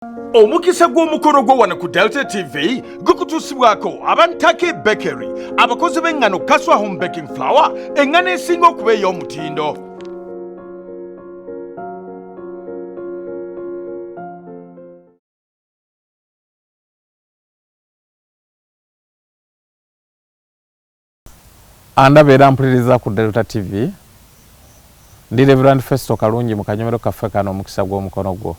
Omukisa Gwomukono gwo wano ku Delta TV gukutuusibwako Abantake Bakery abakozi b'engano Kaswa Home Baking Flour engano esinga okuba ey'omutindo. Andabeera mpuliriza ku Delta TV ndi Reverend Festo Kalungi mu kanyomero kaffe kano Omukisa Gwomukono gwo.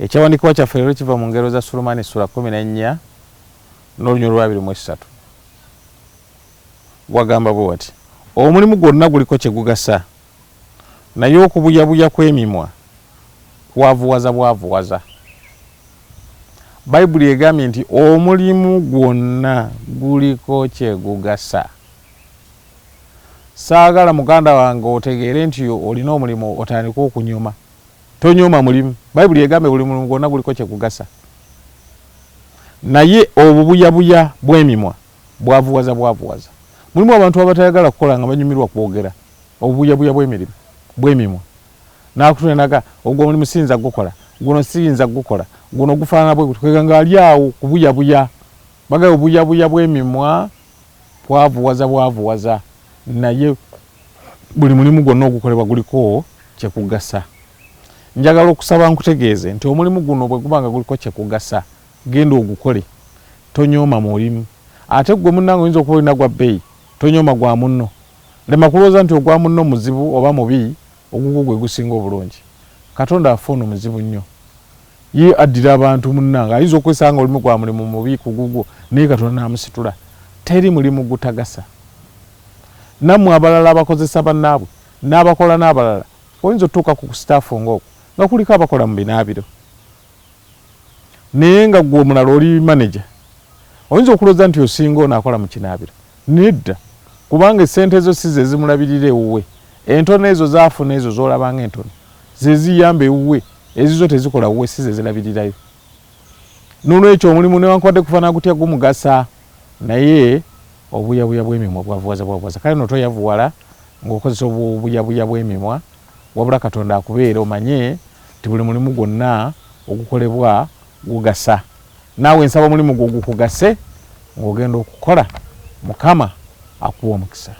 Ekyawandiikibwa kyaffe leero kiva mu ngero za Sulumani sura 14 n'olunyolo lwa 23. Gwagamba bwe wati: omulimu gwonna guliko kye gugasa, naye okubuyabuya kw'emimwa kwavuwaza bwavuwaza. Bayibuli egambye nti omulimu gwonna guliko kye gugasa. Saagala muganda wange otegeere nti olina omulimu otandika okunyoma. Tonyoma mulimu. Bayibuli egambye buli mulimu gwonna guliko kye gugasa. Naye obubuyabuya bw'emimwa bwavuwaza bwavuwaza. Mulimu abantu abatayagala kukola nga banyumirwa kwogera. Obubuyabuya bw'emimwa. N'akutunenaga ogwo omulimu siyinza gukola, guno siyinza gukola, guno gufaanana bwe gutwega nga ali awo kubuyabuya. Bagala obubuyabuya bw'emimwa bwavuwaza bwavuwaza. Naye buli mulimu gwonna ogukolebwa guliko kye kugasa. Njagala okusaba nkutegeeze nti omulimu guno bwe gubanga guliko kye kugasa, genda ogukole. Tonyoma mulimu. Ate gwe munnange oyinza okuba olina gwa bbeeyi, tonyoma gwa munno. Lema kulowooza nti ogwa munno muzibu oba mubi, ogugwo gwe gusinga obulungi. Katonda afoona muzibu nnyo. Ye addira abantu munnange, ayinza okwesanga olimu gwa mulimu mubi ku gugwo, naye Katonda n'amusitula. Teri mulimu gutagasa. Nammwe abalala abakozesa bannaabwe n'abakola n'abalala oyinza otuuka ku staffu ng'okwo nga kuliko abakola mu binaabiro, naye nga gwe omulala oli manager oyinza okulowooza nti osinga ono akola mu kinaabiro. Nedda, kubanga essente ezo si ze zimulabirira ewuwe. Entono ezo zaafuna ezo z'olabanga entono ze ziyamba ewuwe, ezizo tezikola wuwe, si ze zirabirirayo. Noolwekyo omulimu newankubadde kufaanana gutya gumugasa, naye obuyabuya bw'emimwa bwavuwaza bwavuwaza. Kale no toyavuwala ng'okozesa obuyabuya bw'emimwa, wabula Katonda akubeera omanye nti buli mulimu gwonna ogukolebwa gugasa. Naawe nsaba omulimu gwo gukugase ng'ogenda okukola, Mukama akuwa omukisa.